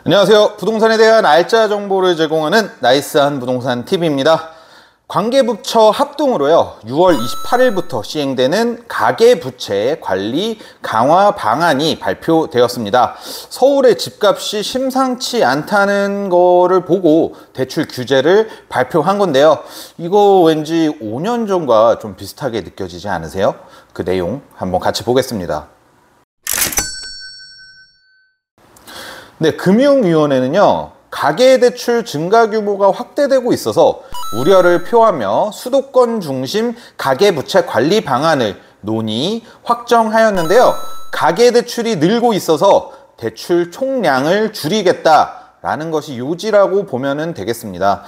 안녕하세요. 부동산에 대한 알짜 정보를 제공하는 나이스한 부동산 TV입니다. 관계부처 합동으로요, 6월 28일부터 시행되는 가계부채 관리 강화 방안이 발표되었습니다. 서울의 집값이 심상치 않다는 거를 보고 대출 규제를 발표한 건데요. 이거 왠지 5년 전과 좀 비슷하게 느껴지지 않으세요? 그 내용 한번 같이 보겠습니다. 네, 금융위원회는요, 가계대출 증가 규모가 확대되고 있어서 우려를 표하며 수도권 중심 가계부채 관리 방안을 논의, 확정하였는데요. 가계대출이 늘고 있어서 대출 총량을 줄이겠다라는 것이 요지라고 보면 되겠습니다.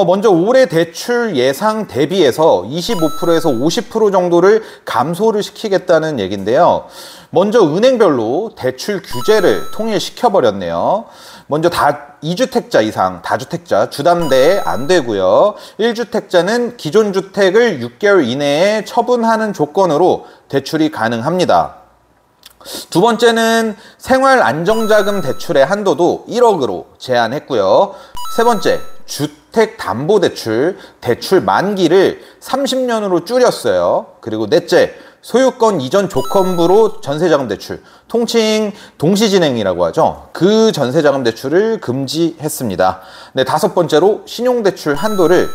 먼저 올해 대출 예상 대비해서 25%에서 50% 정도를 감소를 시키겠다는 얘기인데요. 먼저 은행별로 대출 규제를 통일시켜 버렸네요. 먼저 2주택자 이상, 다주택자 주담대 안 되고요. 1주택자는 기존 주택을 6개월 이내에 처분하는 조건으로 대출이 가능합니다. 두 번째는 생활안정자금 대출의 한도도 1억으로 제한했고요. 세 번째, 주택담보대출 대출 만기를 30년으로 줄였어요. 그리고 넷째, 소유권 이전 조건부로 전세자금 대출, 통칭 동시진행이라고 하죠. 그 전세자금 대출을 금지했습니다. 네, 다섯 번째로 신용대출 한도를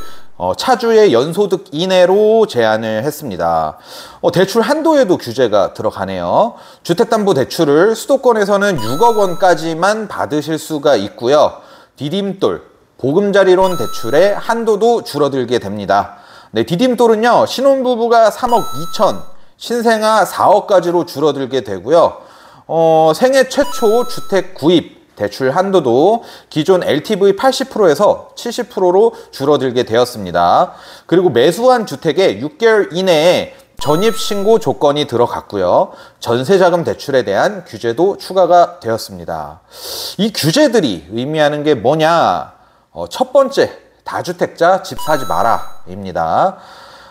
차주의 연소득 이내로 제한을 했습니다. 대출 한도에도 규제가 들어가네요. 주택담보대출을 수도권에서는 6억 원까지만 받으실 수가 있고요. 디딤돌, 보금자리론 대출의 한도도 줄어들게 됩니다. 네, 디딤돌은요, 신혼부부가 3억 2천, 신생아 4억까지로 줄어들게 되고요. 생애 최초 주택 구입 대출 한도도 기존 LTV 80%에서 70%로 줄어들게 되었습니다. 그리고 매수한 주택의 6개월 이내에 전입신고 조건이 들어갔고요. 전세자금 대출에 대한 규제도 추가가 되었습니다. 이 규제들이 의미하는 게 뭐냐? 첫 번째, 다주택자 집 사지 마라 입니다.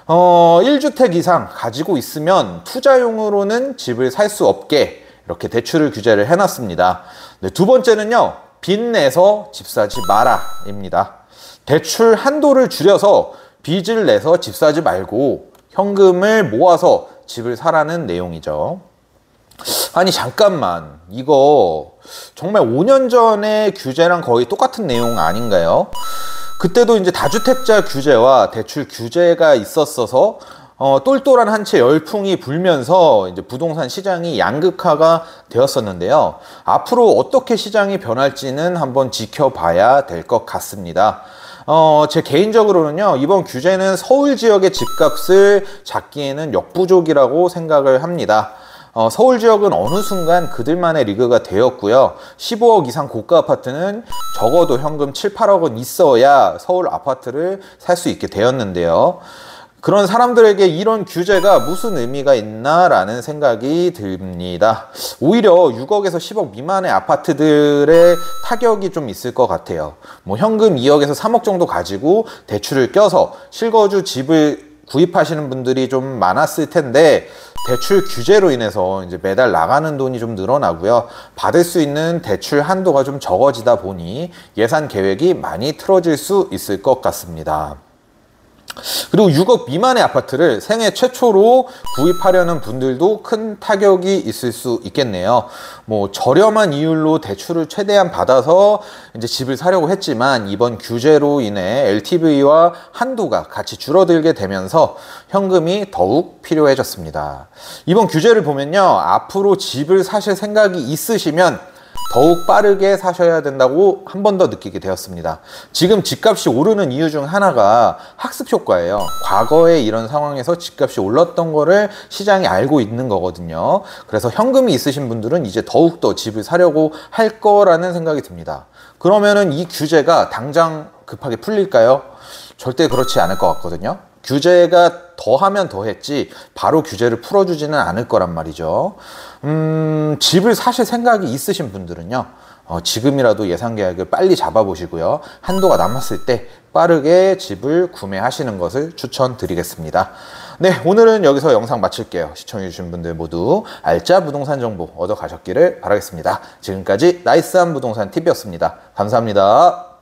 1주택 이상 가지고 있으면 투자용으로는 집을 살 수 없게 이렇게 대출을 규제를 해놨습니다. 네, 두 번째는요, 빚내서 집 사지 마라 입니다. 대출 한도를 줄여서 빚을 내서 집 사지 말고 현금을 모아서 집을 사라는 내용이죠. 아니 잠깐만, 이거 정말 5년 전의 규제랑 거의 똑같은 내용 아닌가요? 그때도 이제 다주택자 규제와 대출 규제가 있었어서 똘똘한 한 채 열풍이 불면서 이제 부동산 시장이 양극화가 되었었는데요. 앞으로 어떻게 시장이 변할지는 한번 지켜봐야 될 것 같습니다. 제 개인적으로는요, 이번 규제는 서울 지역의 집값을 잡기에는 역부족이라고 생각을 합니다. 서울 지역은 어느 순간 그들만의 리그가 되었고요. 15억 이상 고가 아파트는 적어도 현금 7, 8억은 있어야 서울 아파트를 살 수 있게 되었는데요. 그런 사람들에게 이런 규제가 무슨 의미가 있나라는 생각이 듭니다. 오히려 6억에서 10억 미만의 아파트들의 타격이 좀 있을 것 같아요. 뭐 현금 2억에서 3억 정도 가지고 대출을 껴서 실거주 집을 구입하시는 분들이 좀 많았을 텐데, 대출 규제로 인해서 이제 매달 나가는 돈이 좀 늘어나고요. 받을 수 있는 대출 한도가 좀 적어지다 보니 예산 계획이 많이 틀어질 수 있을 것 같습니다. 그리고 6억 미만의 아파트를 생애 최초로 구입하려는 분들도 큰 타격이 있을 수 있겠네요. 뭐 저렴한 이율로 대출을 최대한 받아서 이제 집을 사려고 했지만 이번 규제로 인해 LTV와 한도가 같이 줄어들게 되면서 현금이 더욱 필요해졌습니다. 이번 규제를 보면요, 앞으로 집을 사실 생각이 있으시면 더욱 빠르게 사셔야 된다고 한 번 더 느끼게 되었습니다. 지금 집값이 오르는 이유 중 하나가 학습 효과예요. 과거에 이런 상황에서 집값이 올랐던 거를 시장이 알고 있는 거거든요. 그래서 현금이 있으신 분들은 이제 더욱더 집을 사려고 할 거라는 생각이 듭니다. 그러면은 이 규제가 당장 급하게 풀릴까요? 절대 그렇지 않을 것 같거든요. 규제가 더하면 더했지 바로 규제를 풀어주지는 않을 거란 말이죠. 집을 사실 생각이 있으신 분들은요, 지금이라도 예상 계약을 빨리 잡아보시고요. 한도가 남았을 때 빠르게 집을 구매하시는 것을 추천드리겠습니다. 네, 오늘은 여기서 영상 마칠게요. 시청해주신 분들 모두 알짜 부동산 정보 얻어 가셨기를 바라겠습니다. 지금까지 나이스한 부동산 팁이었습니다. 감사합니다.